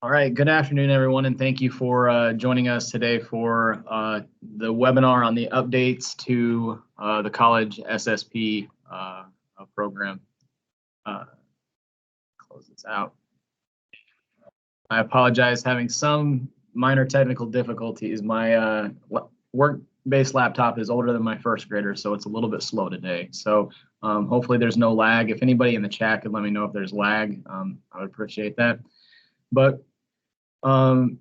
All right, good afternoon, everyone, and thank you for joining us today for the webinar on the updates to the college SSP program. Close this out. I apologize, having some minor technical difficulties. My work-based laptop is older than my first grader, so it's a little bit slow today. So hopefully there's no lag. If anybody in the chat could let me know if there's lag, I would appreciate that. But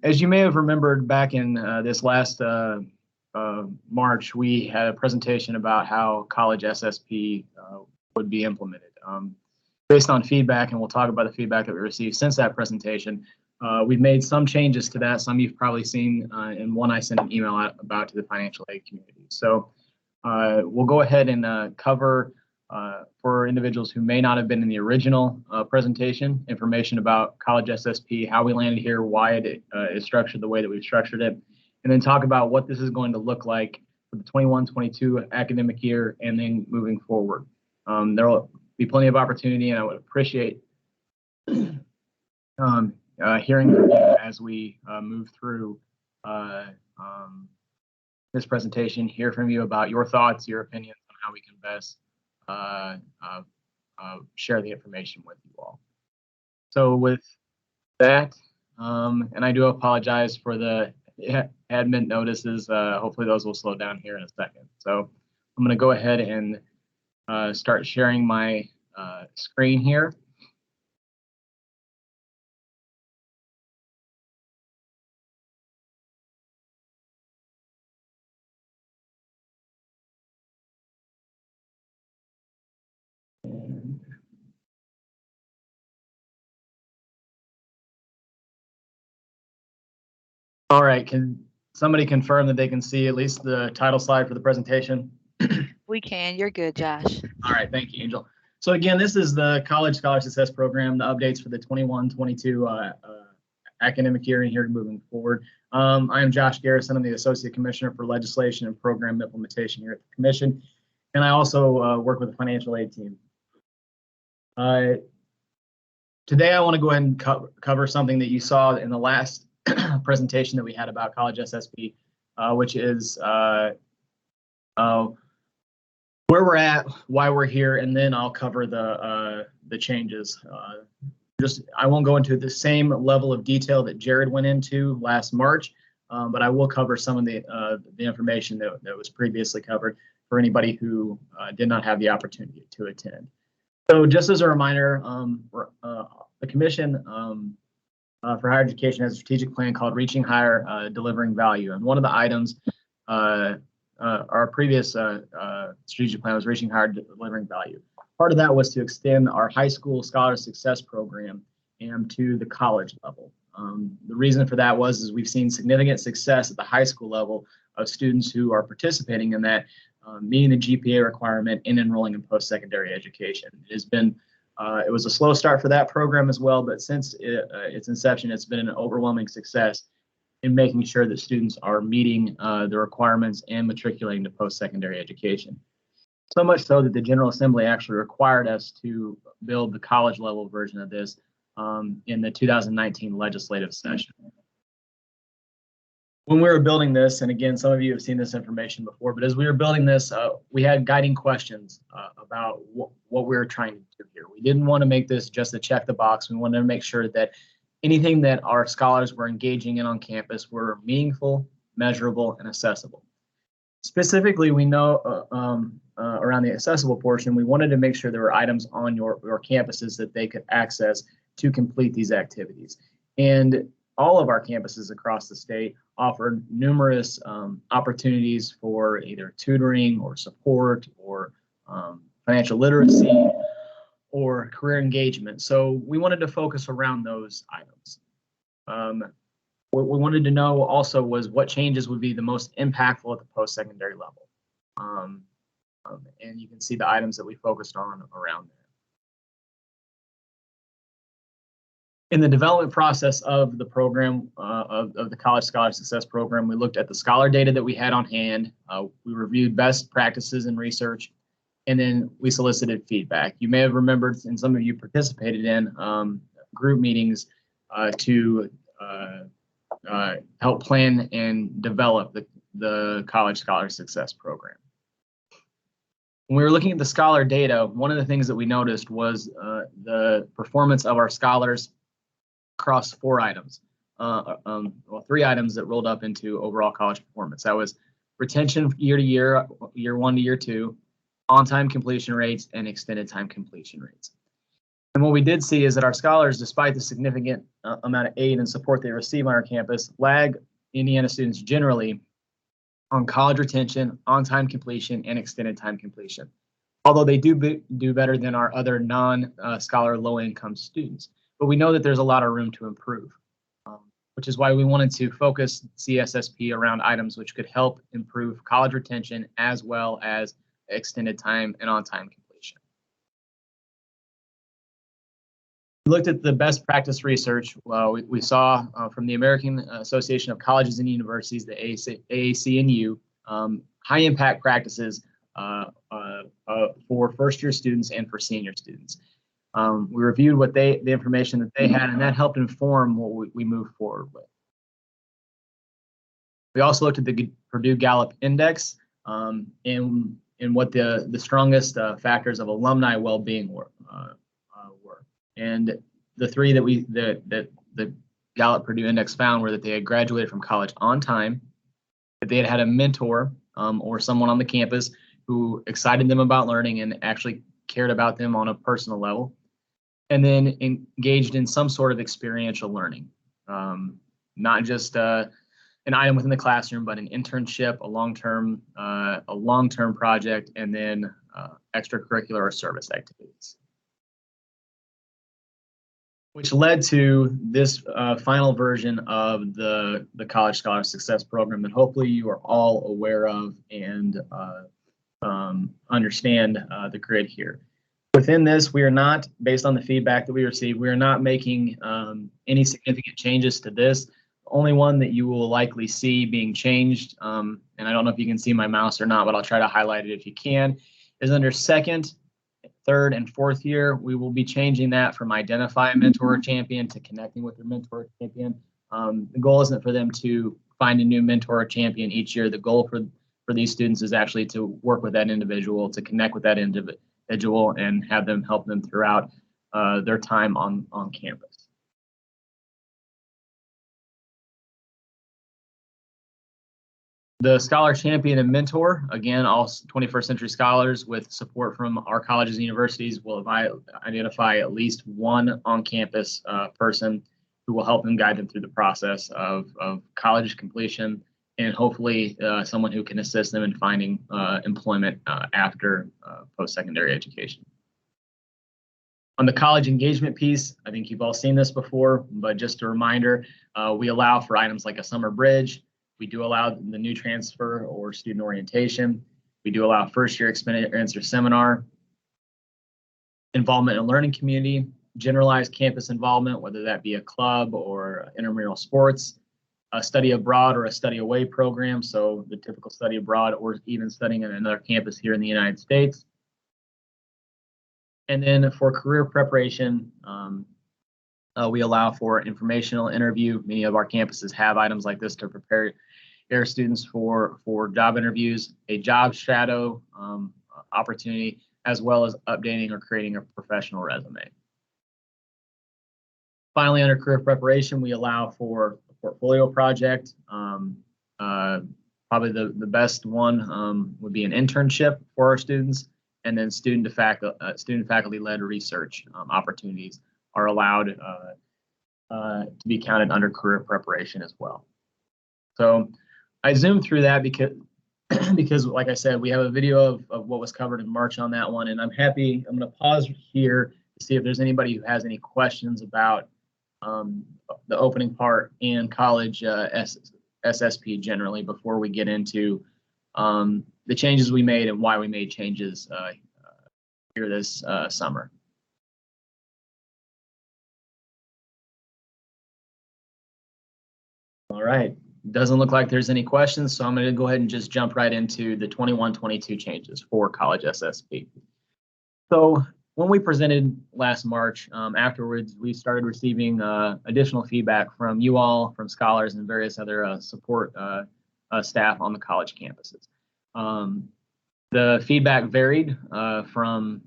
as you may have remembered back in this last March, we had a presentation about how college SSP would be implemented. Based on feedback, and we'll talk about the feedback that we received since that presentation, we've made some changes to that. Some you've probably seen, and one I sent an email out about to the financial aid community. So we'll go ahead and cover for individuals who may not have been in the original presentation, information about college SSP, how we landed here, why it is structured the way that we've structured it, and then talk about what this is going to look like for the 21-22 academic year and then moving forward. There will be plenty of opportunity, and I would appreciate hearing from you as we move through this presentation, hear from you about your thoughts, your opinions on how we can best share the information with you all. So with that, and I do apologize for the admin notices. Hopefully those will slow down here in a second. So I'm going to go ahead and start sharing my screen here. All right, can somebody confirm that they can see at least the title slide for the presentation? We can. You're good, Josh. All right, thank you, Angel. So again, this is the College Scholar Success Program, the updates for the 21-22 academic year and here moving forward. I am Josh Garrison. I'm the Associate Commissioner for Legislation and Program Implementation here at the Commission, and I also work with the financial aid team. Today, I want to go ahead and cover something that you saw in the last presentation that we had about college SSP, which is where we're at, why we're here, and then I'll cover the changes. I won't go into the same level of detail that Jared went into last March, but I will cover some of the information that was previously covered for anybody who did not have the opportunity to attend. So just as a reminder, the Commission for Higher Education has a strategic plan called Reaching Higher, Delivering Value. And one of the items, our previous strategic plan was Reaching Higher, Delivering Value. Part of that was to extend our high school scholar success program and to the college level. The reason for that was we've seen significant success at the high school level of students who are participating in that, meeting the GPA requirement and enrolling in post-secondary education. It has been it was a slow start for that program as well, but since its inception, it's been an overwhelming success in making sure that students are meeting the requirements and matriculating to post-secondary education. So much so that the General Assembly actually required us to build the college level version of this in the 2019 legislative session. When we were building this, and again, some of you have seen this information before, but as we were building this, we had guiding questions about what we were trying to do here. We didn't want to make this just a check the box. We wanted to make sure that anything that our scholars were engaging in on campus were meaningful, measurable, and accessible. Specifically, we know around the accessible portion, we wanted to make sure there were items on your campuses that they could access to complete these activities. And all of our campuses across the state offered numerous opportunities for either tutoring or support or financial literacy or career engagement. So we wanted to focus around those items. What we wanted to know also was what changes would be the most impactful at the post-secondary level. And you can see the items that we focused on around there. In the development process of the program, of the College Scholar Success Program, we looked at the scholar data that we had on hand. We reviewed best practices in research, and then we solicited feedback. You may have remembered, and some of you participated in group meetings to help plan and develop the College Scholar Success Program. When we were looking at the scholar data, one of the things that we noticed was the performance of our scholars across 4 items. Well, 3 items that rolled up into overall college performance. That was retention year to year, year 1 to year 2, on-time completion rates, and extended time completion rates. And what we did see is that our scholars, despite the significant amount of aid and support they receive on our campus, lag Indiana students generally on college retention, on-time completion, and extended time completion. Although they do better than our other non-scholar low-income students. But we know that there's a lot of room to improve, which is why we wanted to focus CSSP around items which could help improve college retention as well as extended time and on-time completion. We looked at the best practice research. We saw from the American Association of Colleges and Universities, the AAC&U, high impact practices for first-year students and for senior students. We reviewed what the information that they had, and that helped inform what we moved forward with. We also looked at the Purdue Gallup Index and what the strongest factors of alumni well-being were. And the 3 that the Gallup Purdue Index found were that they had graduated from college on time, that they had had a mentor or someone on the campus who excited them about learning and actually cared about them on a personal level, and then engaged in some sort of experiential learning, not just an item within the classroom, but an internship, a long-term project, and then extracurricular or service activities. Which led to this final version of the College Scholar Success Program that hopefully you are all aware of and understand the grid here. Within this, we are not, based on the feedback that we received, we are not making any significant changes to this. The only one that you will likely see being changed, and I don't know if you can see my mouse or not, but I'll try to highlight it if you can, is under 2nd, 3rd, and 4th year. We will be changing that from identify a mentor or champion to connecting with your mentor or champion. The goal isn't for them to find a new mentor or champion each year. The goal for these students is actually to work with that individual, to connect with that individual, and have them help them throughout their time on campus. The Scholar Champion and Mentor, again, all 21st century scholars with support from our colleges and universities will identify at least one on-campus person who will help them guide them through the process of college completion, and hopefully someone who can assist them in finding employment after post-secondary education. On the college engagement piece, I think you've all seen this before, but just a reminder, we allow for items like a summer bridge. We do allow the new transfer or student orientation. We do allow first-year experiencer seminar, involvement in learning community, generalized campus involvement, whether that be a club or intramural sports, a study abroad or a study away program, so the typical study abroad or even studying at another campus here in the United States. And then for career preparation, we allow for informational interview. Many of our campuses have items like this to prepare their students for job interviews, a job shadow opportunity, as well as updating or creating a professional resume. Finally, under career preparation, we allow for a portfolio project. Probably the best one would be an internship for our students, and then student faculty-led research opportunities are allowed to be counted under career preparation as well. So I zoomed through that because like I said, we have a video of what was covered in March on that one, and I'm going to pause here to see if there's anybody who has any questions about the opening part and college SSP generally before we get into the changes we made and why we made changes here this summer. All right, doesn't look like there's any questions, so I'm going to go ahead and just jump right into the 21-22 changes for college SSP. So when we presented last March, afterwards, we started receiving additional feedback from you all, from scholars, and various other support staff on the college campuses. The feedback varied from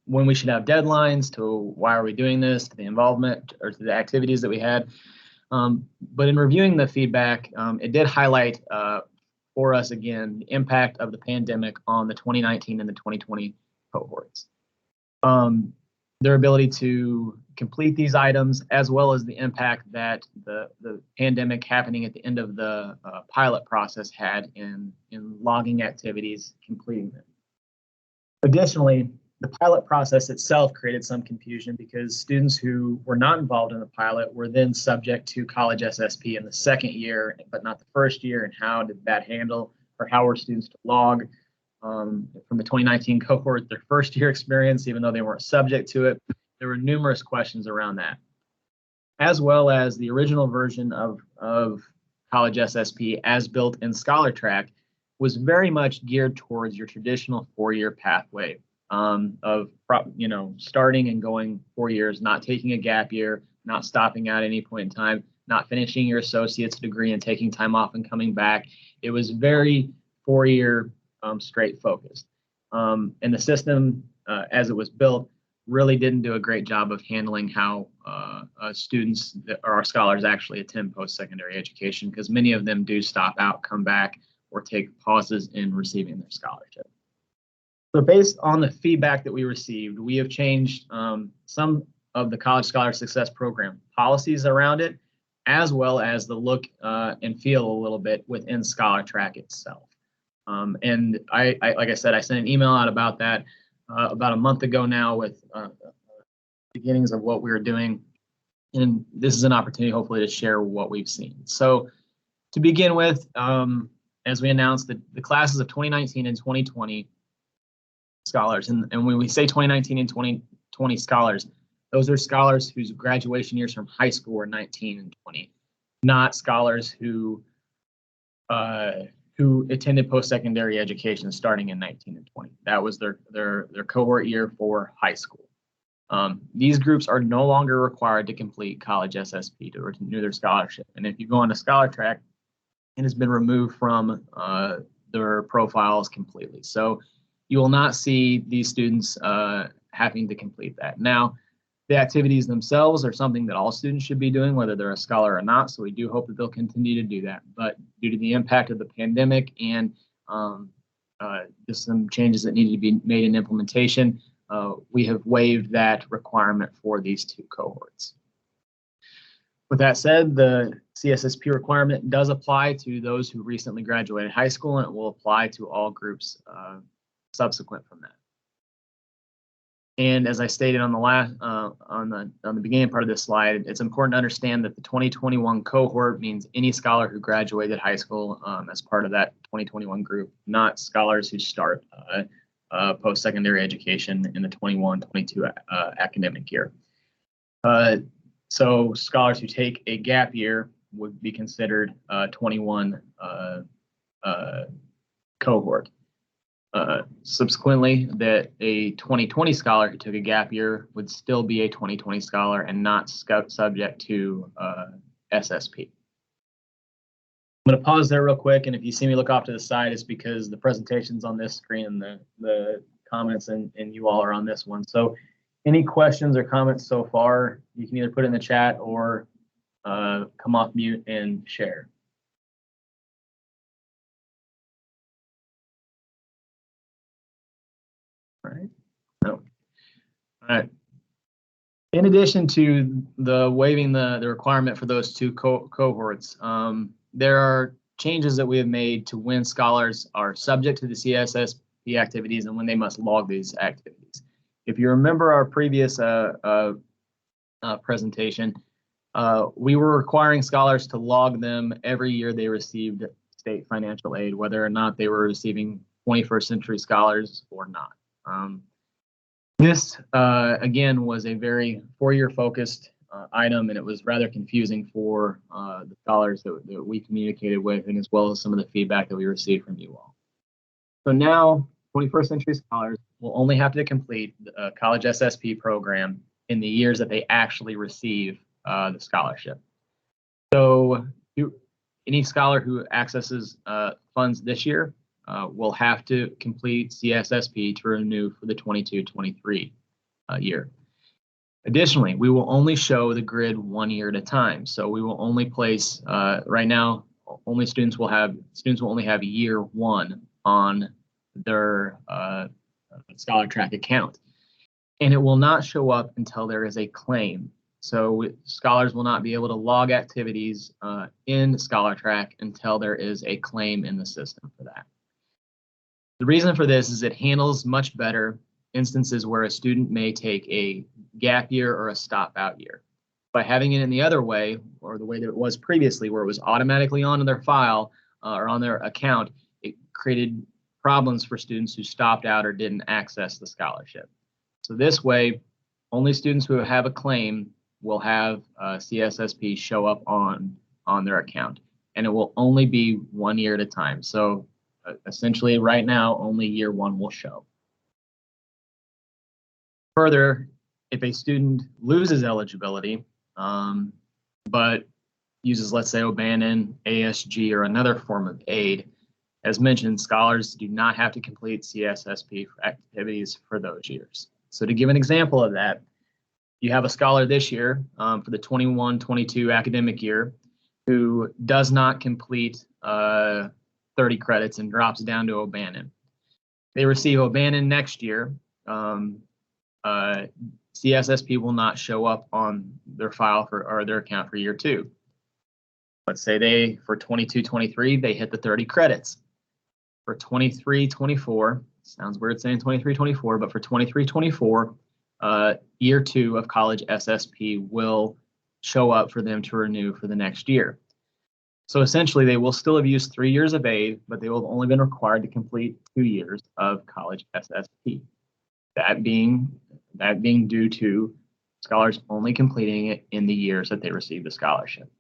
when we should have deadlines to why are we doing this, to the involvement or to the activities that we had. But in reviewing the feedback, it did highlight for us again the impact of the pandemic on the 2019 and the 2020 cohorts. Their ability to complete these items, as well as the impact that the pandemic happening at the end of the pilot process had in logging activities, completing them. Additionally, the pilot process itself created some confusion because students who were not involved in the pilot were then subject to college SSP in the second year, but not the first year. And how did that handle, or how were students to log from the 2019 cohort their first year experience, even though they weren't subject to it? There were numerous questions around that, as well as the original version of college SSP as built in ScholarTrack was very much geared towards your traditional four-year pathway of starting and going 4 years, not taking a gap year, not stopping at any point in time, not finishing your associate's degree and taking time off and coming back. It was very four-year straight focused. And the system, as it was built, really didn't do a great job of handling how students or our scholars actually attend post-secondary education, because many of them do stop out, come back, or take pauses in receiving their scholarship. So based on the feedback that we received, we have changed some of the College Scholar Success Program policies around it, as well as the look and feel a little bit within ScholarTrack itself. And I, like I said, I sent an email out about that about a month ago now with beginnings of what we were doing. And this is an opportunity, hopefully, to share what we've seen. So to begin with, as we announced, the classes of 2019 and 2020 scholars, and when we say 2019 and 2020 scholars, those are scholars whose graduation years from high school were 19 and 20, not scholars who attended post-secondary education starting in 19 and 20. That was their cohort year for high school. These groups are no longer required to complete college SSP to renew their scholarship. And if you go on to ScholarTrack, it has been removed from their profiles completely. So you will not see these students having to complete that. Now, the activities themselves are something that all students should be doing, whether they're a scholar or not. So we do hope that they'll continue to do that. But due to the impact of the pandemic and just some changes that needed to be made in implementation, we have waived that requirement for these two cohorts. With that said, the CSSP requirement does apply to those who recently graduated high school, and it will apply to all groups subsequent from that. And as I stated on the last on the beginning part of this slide, it's important to understand that the 2021 cohort means any scholar who graduated high school as part of that 2021 group, not scholars who start post-secondary education in the 21-22 academic year. So scholars who take a gap year would be considered 21 cohort. Subsequently, that a 2020 scholar who took a gap year would still be a 2020 scholar and not subject to SSP. I'm going to pause there real quick, and if you see me look off to the side, it's because the presentation's on this screen and the comments and you all are on this one. So any questions or comments so far, you can either put in the chat or come off mute and share. All right. No. All right. In addition to the waiving the requirement for those two cohorts, there are changes that we have made to when scholars are subject to the CSSP activities and when they must log these activities. If you remember our previous presentation, we were requiring scholars to log them every year they received state financial aid, whether or not they were receiving 21st century scholars or not. This, again, was a very four-year focused item, and it was rather confusing for the scholars that we communicated with, and as well as some of the feedback that we received from you all. So now, 21st century scholars will only have to complete a college SSP program in the years that they actually receive the scholarship. So any scholar who accesses funds this year will have to complete CSSP to renew for the 22-23 year. Additionally, we will only show the grid 1 year at a time. So we will only place, right now, only students will only have year 1 on their Scholar Track account. And it will not show up until there is a claim. So scholars will not be able to log activities in Scholar Track until there is a claim in the system for that. The reason for this is it handles much better instances where a student may take a gap year or a stop out year. By having it in the other way, or the way that it was previously, where it was automatically onto their file or on their account, it created problems for students who stopped out or didn't access the scholarship. So this way, only students who have a claim will have CSSP show up on their account, and it will only be 1 year at a time. So essentially right now, only year 1 will show. Further, if a student loses eligibility, but uses, let's say, O'Bannon, ASG, or another form of aid, as mentioned, scholars do not have to complete CSSP activities for those years. So to give an example of that, you have a scholar this year for the 21-22 academic year who does not complete 30 credits and drops down to O'Bannon. They receive O'Bannon next year. CSSP will not show up on their file or their account for year 2. Let's say for 22-23, they hit the 30 credits. For 23-24, sounds weird saying 23-24, but for 23-24, year 2 of college SSP will show up for them to renew for the next year. So essentially, they will still have used 3 years of aid, but they will have only been required to complete 2 years of college SSP. That being due to scholars only completing it in the years that they receive the scholarship.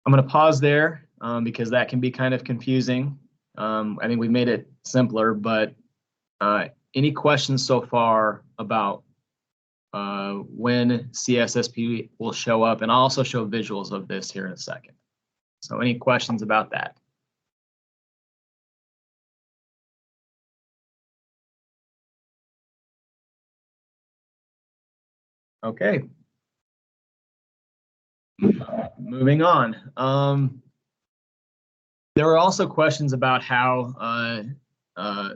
I'm going to pause there because that can be kind of confusing. I think we made it simpler, but any questions so far about when CSSP will show up? And I'll also show visuals of this here in a second. So any questions about that? Okay. Moving on. There were also questions about how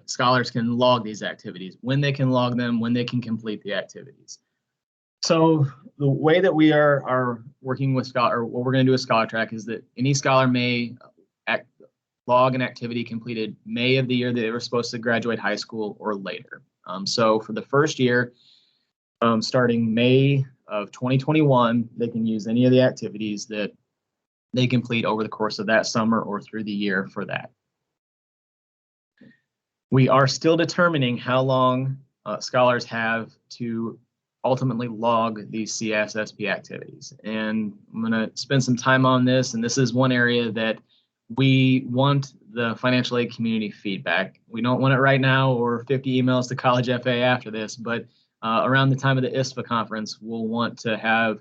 scholars can log these activities, when they can log them, when they can complete the activities. So the way that we are working with Scholar, or what we're going to do with Scholar Track, is that any scholar may log an activity completed May of the year that they were supposed to graduate high school or later. So for the first year, starting May of 2021, they can use any of the activities that they complete over the course of that summer or through the year for that. We are still determining how long scholars have to ultimately log these CSSP activities. And I'm going to spend some time on this, and this is one area that we want the financial aid community feedback. We don't want it right now or 50 emails to College FA after this, but around the time of the ISFAA conference, we'll want to have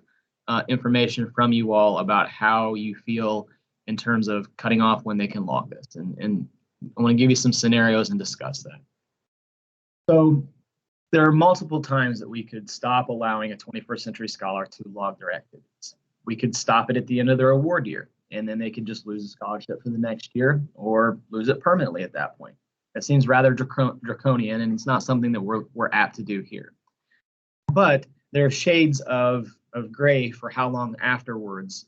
information from you all about how you feel in terms of cutting off when they can log this. And I want to give you some scenarios and discuss that. So there are multiple times that we could stop allowing a 21st century scholar to log their activities. We could stop it at the end of their award year, and then they could just lose a scholarship for the next year or lose it permanently at that point. That seems rather draconian, and it's not something that we're apt to do here. But there are shades of gray for how long afterwards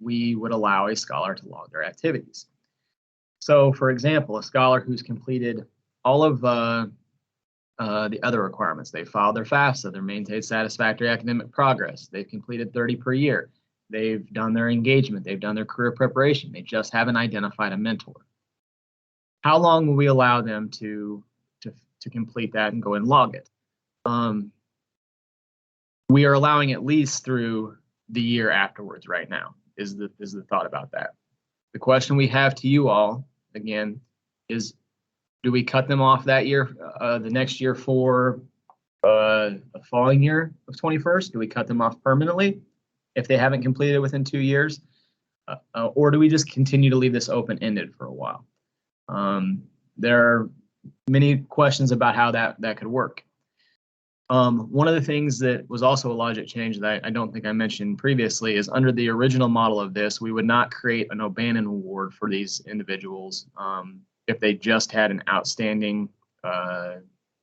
we would allow a scholar to log their activities. So, for example, a scholar who's completed all of the other requirements, they filed their FAFSA, they've maintained satisfactory academic progress, they've completed 30 per year, they've done their engagement, they've done their career preparation, they just haven't identified a mentor. How long will we allow them to complete that and go and log it? We are allowing at least through the year afterwards right now, is the thought about that. The question we have to you all, again, is Do we cut them off that year, the next year for the following year of 21st? Do we cut them off permanently if they haven't completed within 2 years? Or do we just continue to leave this open-ended for a while? There are many questions about how that could work. One of the things that was also a logic change that I don't think I mentioned previously is under the original model of this, we would not create an O'Bannon Award for these individuals if they just had an outstanding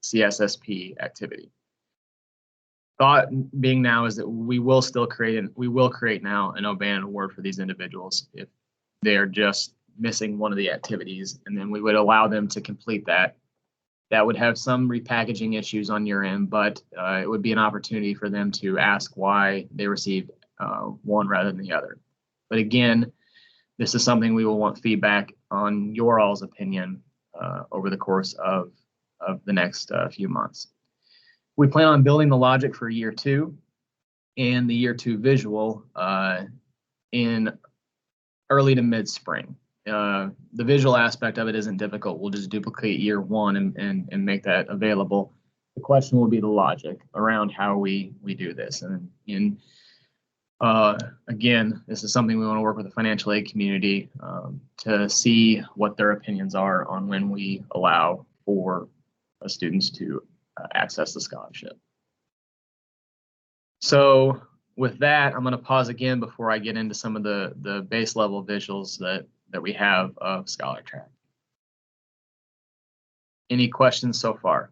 CSSP activity. Thought being now is that we will create now an O'Bannon Award for these individuals if they are just missing one of the activities, and then we would allow them to complete that. That would have some repackaging issues on your end, but it would be an opportunity for them to ask why they received one rather than the other. But again, this is something we will want feedback on your all's opinion over the course of the next few months. We plan on building the logic for year 2 and the year 2 visual in early to mid-spring. The visual aspect of it isn't difficult. We'll just duplicate year 1 and make that available. The question will be the logic around how we do this. And again, this is something we want to work with the financial aid community to see what their opinions are on when we allow for students to access the scholarship. So with that, I'm going to pause again before I get into some of the base level visuals that we have of Scholar Track. Any questions so far?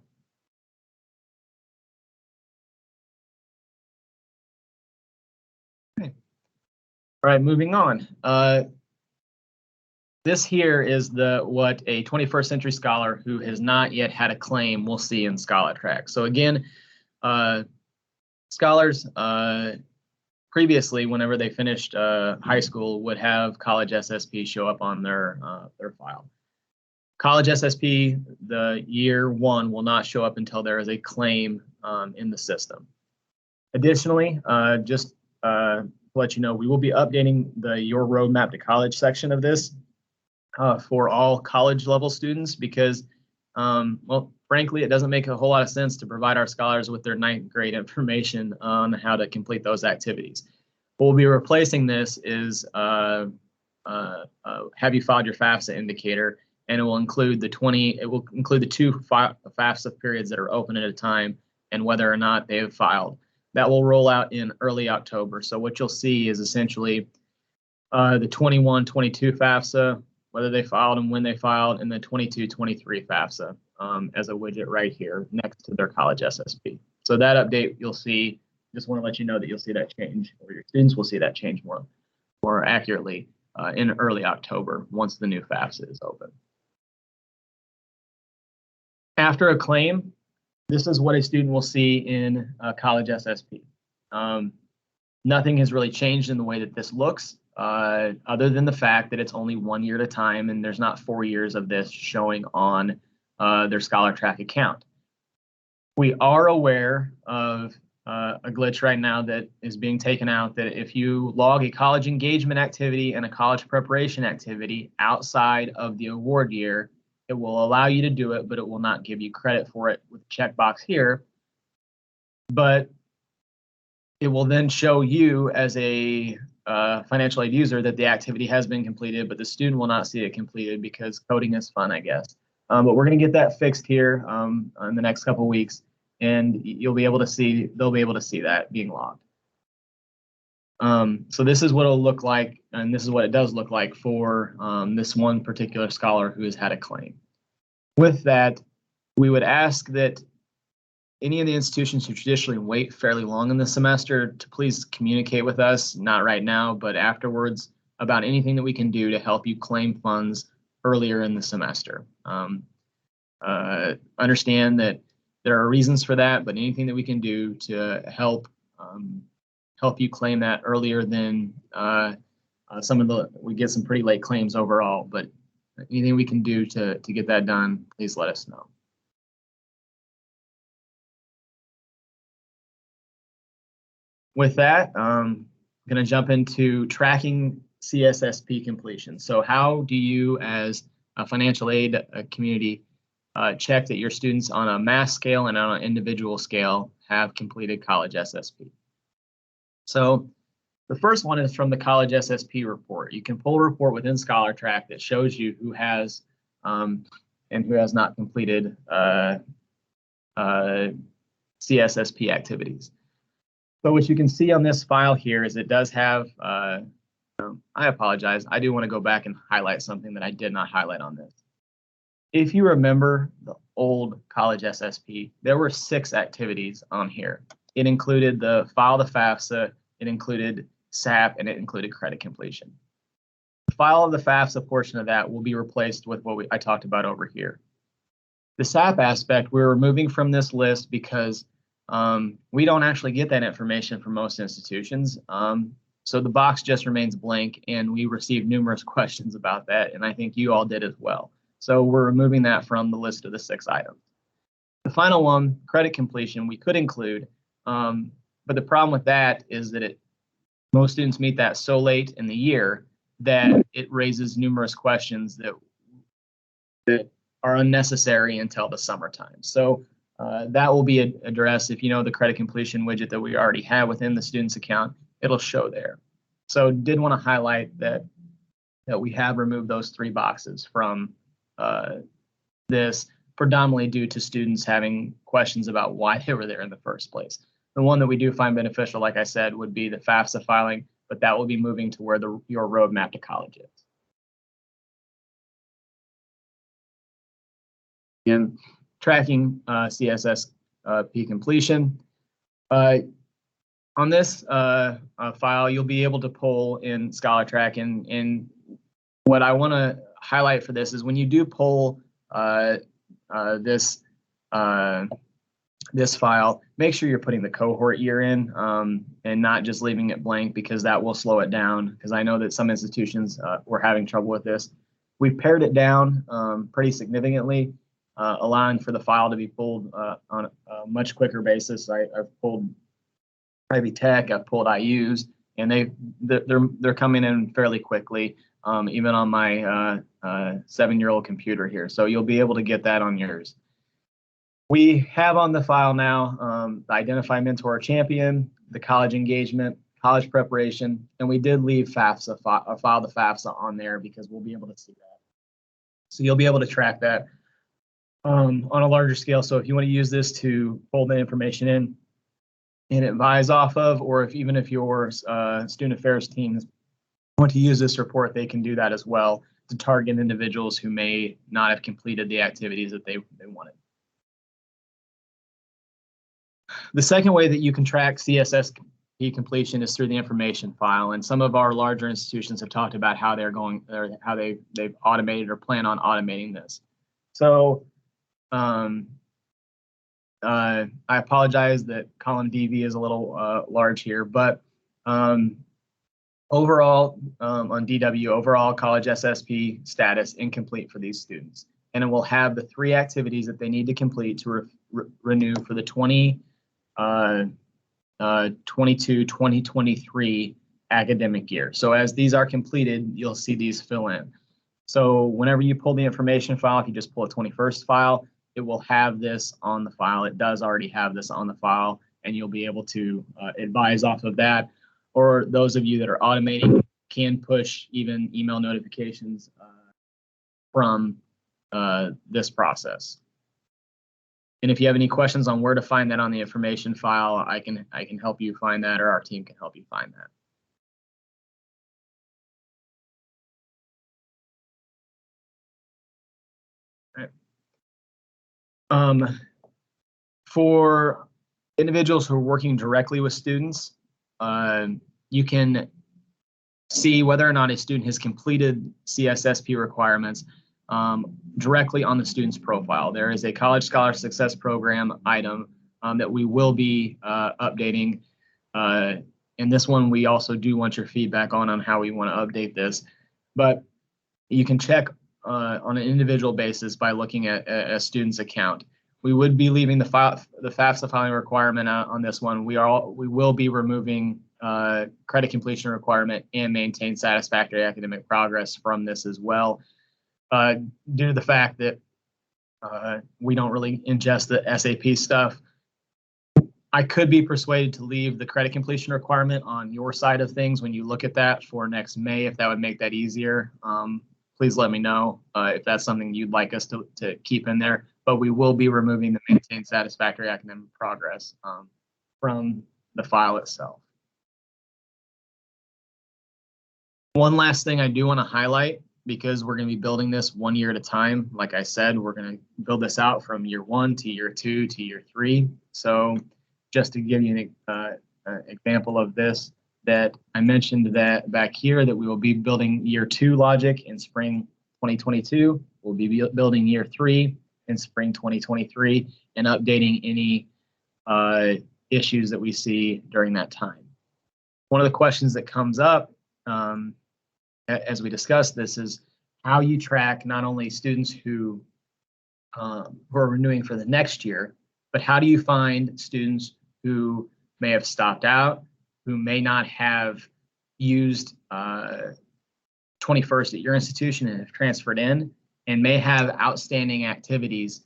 Okay. All right, moving on. This here is what a 21st century scholar who has not yet had a claim will see in Scholar Track. So again, scholars previously, whenever they finished high school, would have college SSP show up on their file. College SSP, the year 1 will not show up until there is a claim in the system. Additionally, just to let you know, we will be updating the Your Roadmap to College section of this for all college level students because, well, frankly, it doesn't make a whole lot of sense to provide our scholars with their 9th grade information on how to complete those activities. What we'll be replacing this is have you filed your FAFSA indicator, and it will include the 2 FAFSA periods that are open at a time and whether or not they have filed. That will roll out in early October. So what you'll see is essentially the 21-22 FAFSA, whether they filed and when they filed, and the 22-23 FAFSA as a widget right here next to their college SSP. So that update you'll see, just want to let you know that you'll see that change, or your students will see that change more accurately in early October once the new FAFSA is open. After a claim, this is what a student will see in college SSP. Nothing has really changed in the way that this looks. Other than the fact that it's only 1 year at a time and there's not 4 years of this showing on their Scholar Track account. We are aware of a glitch right now that is being taken out, that if you log a college engagement activity and a college preparation activity outside of the award year, it will allow you to do it, but it will not give you credit for it with the checkbox here. But it will then show you as a financial aid user that the activity has been completed, but the student will not see it completed because coding is fun, I guess. But we're going to get that fixed here in the next couple of weeks, and they'll be able to see that being logged. So this is what it'll look like, and this is what it does look like for this one particular scholar who has had a claim. With that, we would ask that any of the institutions who traditionally wait fairly long in the semester to please communicate with us, not right now, but afterwards, about anything that we can do to help you claim funds earlier in the semester. Understand that there are reasons for that, but anything that we can do to help you claim that earlier than we get some pretty late claims overall, but anything we can do to get that done, please let us know. With that, I'm going to jump into tracking CSSP completion. So how do you, as a financial aid community, check that your students on a mass scale and on an individual scale have completed college SSP. So the first one is from the college SSP report. You can pull a report within ScholarTrack that shows you who has and who has not completed CSSP activities. So what you can see on this file here is it does have, I apologize, I do want to go back and highlight something that I did not highlight on this. If you remember the old college SSP, there were 6 activities on here. It included the file the FAFSA, it included SAP, and it included credit completion. The file of the FAFSA portion of that will be replaced with what I talked about over here. The SAP aspect we're removing from this list because we don't actually get that information from most institutions. So the box just remains blank, and we received numerous questions about that, and I think you all did as well. So we're removing that from the list of the 6 items. The final one, credit completion, we could include, but the problem with that is that most students meet that so late in the year that it raises numerous questions that are unnecessary until the summertime. So that will be addressed. If you know the credit completion widget that we already have within the student's account, it'll show there. So did want to highlight that we have removed those 3 boxes from this, predominantly due to students having questions about why they were there in the first place. The one that we do find beneficial, like I said, would be the FAFSA filing, but that will be moving to where your roadmap to college is. Again, tracking CSSP completion. On this file, you'll be able to pull in ScholarTrack, and what I want to highlight for this is when you do pull this file, make sure you're putting the cohort year in and not just leaving it blank, because that will slow it down, because I know that some institutions were having trouble with this. We've pared it down pretty significantly, allowing for the file to be pulled on a much quicker basis. I've pulled Ivy Tech, I've pulled IUs, and they're coming in fairly quickly, even on my 7-year-old computer here. So you'll be able to get that on yours. We have on the file now the Identify Mentor or Champion, the college engagement, college preparation, and we did leave FAFSA, file the FAFSA on there because we'll be able to see that. So you'll be able to track that on a larger scale. So if you want to use this to pull the information in and advise off of, or even if your student affairs teams want to use this report, they can do that as well to target individuals who may not have completed the activities that they wanted. The second way that you can track CSSP completion is through the information file, and some of our larger institutions have talked about how they've automated or plan on automating this. So I apologize that column DV is a little large here, but overall on DW, overall college SSP status incomplete for these students, and it will have the 3 activities that they need to complete to renew for the 2022-2023 academic year. So as these are completed, you'll see these fill in. So whenever you pull the information file, if you just pull a 21st file, it will have this on the file. It does already have this on the file, and you'll be able to advise off of that. Or those of you that are automating can push even email notifications from this process. And if you have any questions on where to find that on the information file, I can help you find that, or our team can help you find that. All right. For individuals who are working directly with students, you can see whether or not a student has completed CSSP requirements directly on the student's profile. There is a College Scholar Success Program item that we will be updating. And this one, we also do want your feedback on how we want to update this. But you can check on an individual basis by looking at a student's account. We would be leaving the FAFSA filing requirement out on this one. We will be removing credit completion requirement and maintain satisfactory academic progress from this as well, due to the fact that We don't really ingest the SAP stuff. I could be persuaded to leave the credit completion requirement on your side of things when you look at that for next May, if that would make that easier. Please let me know if that's something you'd like us to keep in there. But we will be removing the maintain satisfactory academic progress from the file itself. One last thing I do want to highlight, because we're going to be building this 1 year at a time. Like I said, we're going to build this out from year 1 to year 2 to year 3. So just to give you an example of this, that I mentioned that back here that we will be building year 2 logic in spring 2022. We'll be building year 3 in spring 2023 and updating any issues that we see during that time. One of the questions that comes up as we discuss this is how you track not only students who are renewing for the next year, but how do you find students who may have stopped out, who may not have used 21st at your institution and have transferred in, and may have outstanding activities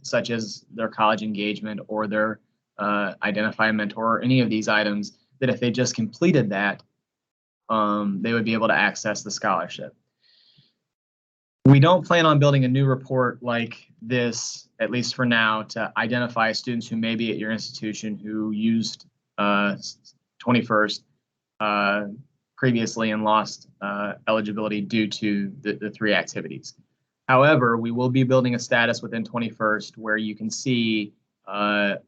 such as their college engagement or their identify a mentor or any of these items that if they just completed that, they would be able to access the scholarship. We don't plan on building a new report like this, at least for now, to identify students who may be at your institution who used 21st previously and lost eligibility due to the 3 activities. However, we will be building a status within 21st where you can see that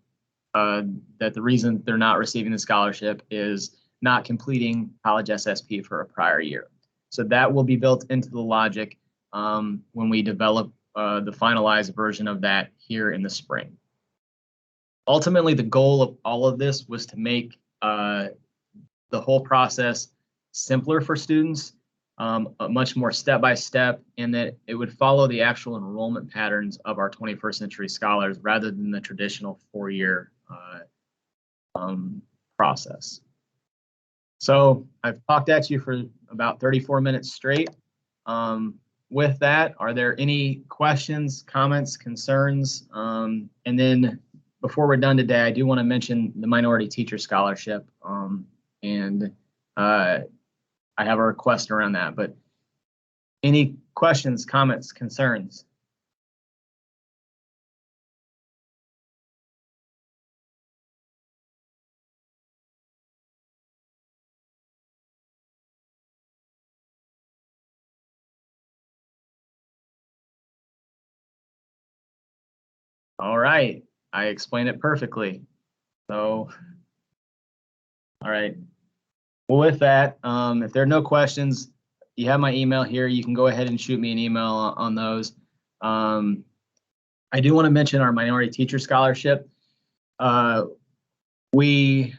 the reason they're not receiving the scholarship is not completing college SSP for a prior year. So that will be built into the logic when we develop the finalized version of that here in the spring. Ultimately, the goal of all of this was to make the whole process simpler for students, much more step-by-step, and that it would follow the actual enrollment patterns of our 21st century scholars rather than the traditional 4-year process. So I've talked at you for about 34 minutes straight. With that, are there any questions, comments, concerns? And then before we're done today, I do want to mention the Minority Teacher Scholarship. I have a request around that, but any questions, comments, concerns? All right, I explained it perfectly. So, all right. Well, with that, if there are no questions, you have my email here. You can go ahead and shoot me an email on those. I do want to mention our Minority Teacher Scholarship. We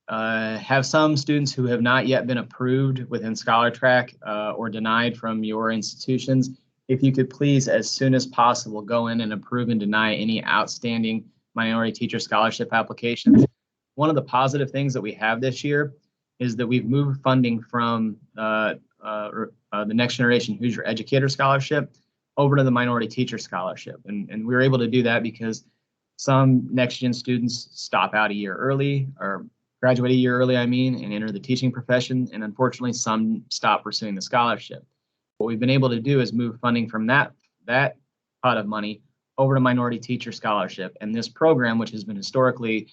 have some students who have not yet been approved within ScholarTrack or denied from your institutions. If you could please, as soon as possible, go in and approve and deny any outstanding Minority Teacher Scholarship applications. One of the positive things that we have this year is that we've moved funding from the Next Generation Hoosier Educator Scholarship over to the Minority Teacher Scholarship. And we were able to do that because some Next Gen students stop out a year early, or graduate a year early, and enter the teaching profession. And unfortunately, some stop pursuing the scholarship. What we've been able to do is move funding from that pot of money over to Minority Teacher Scholarship. And this program, which has been historically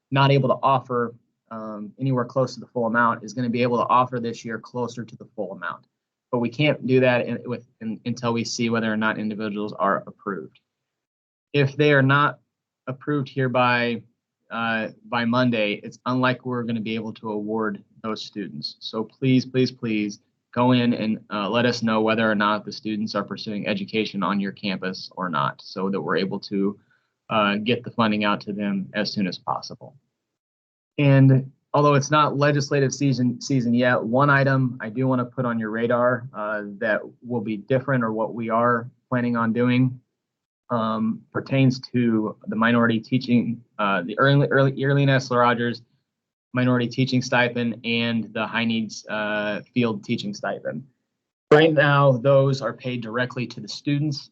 not able to offer anywhere close to the full amount, is going to be able to offer this year closer to the full amount. But we can't do that until we see whether or not individuals are approved. If they are not approved here by Monday, it's unlikely we're going to be able to award those students. So please, please, please go in and let us know whether or not the students are pursuing education on your campus or not, so that we're able to get the funding out to them as soon as possible. And although it's not legislative season yet, one item I do want to put on your radar that will be different, or what we are planning on doing, pertains to the minority teaching, the Early Nestler Rogers minority teaching stipend and the high needs field teaching stipend. Right now, those are paid directly to the students.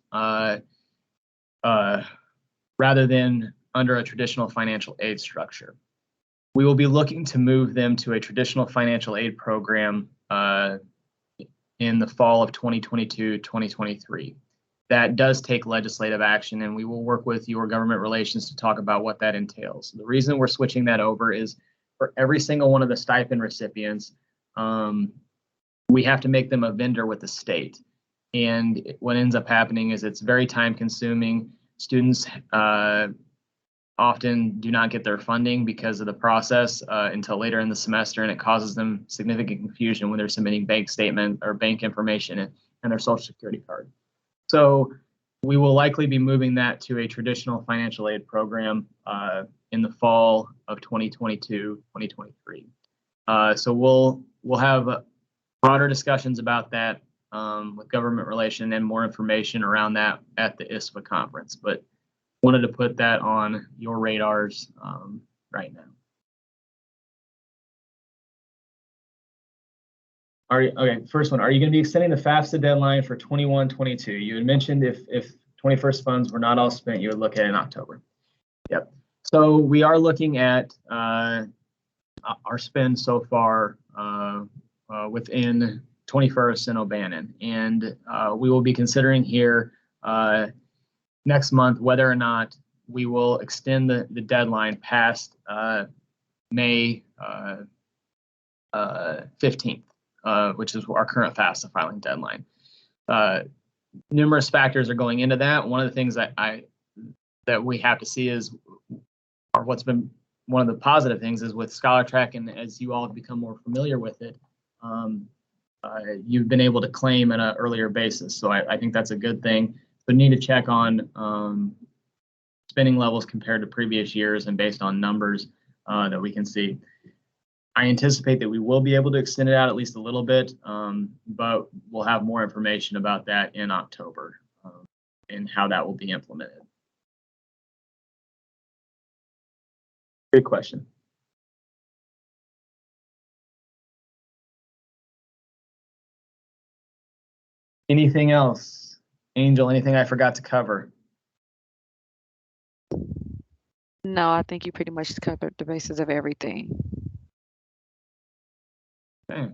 rather than under a traditional financial aid structure. We will be looking to move them to a traditional financial aid program in the fall of 2022-2023. That does take legislative action, and we will work with your government relations to talk about what that entails. The reason we're switching that over is for every single one of the stipend recipients, we have to make them a vendor with the state. And what ends up happening is it's very time consuming. Students often do not get their funding because of the process until later in the semester, and it causes them significant confusion when they're submitting bank statement or bank information and their social security card. So we will likely be moving that to a traditional financial aid program in the fall of 2022-2023. So we'll have broader discussions about that with government relation and more information around that at the ISFAA conference. But wanted to put that on your radars right now. Okay, first one, are you going to be extending the FAFSA deadline for 21-22? You had mentioned if 21st funds were not all spent, you would look at it in October. Yep. So we are looking at our spend so far within 21st and O'Bannon, and we will be considering here next month whether or not we will extend the deadline past May 15th, which is our current FAFSA filing deadline. Numerous factors are going into that. One of the things that we have to see is, or what's been one of the positive things is with ScholarTrack, and as you all have become more familiar with it, you've been able to claim at an earlier basis. So I think that's a good thing. But need to check on spending levels compared to previous years and based on numbers that we can see. I anticipate that we will be able to extend it out at least a little bit, but we'll have more information about that in October and how that will be implemented. Good question. Anything else? Angel, anything I forgot to cover? No, I think you pretty much covered the basis of everything. Okay.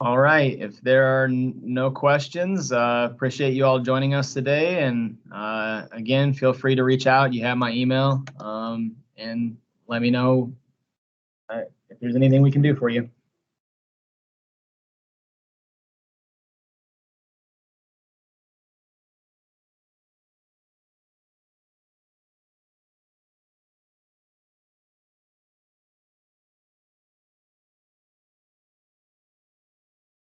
All right. If there are no questions, appreciate you all joining us today. And again, feel free to reach out. You have my email, and let me know if there's anything we can do for you.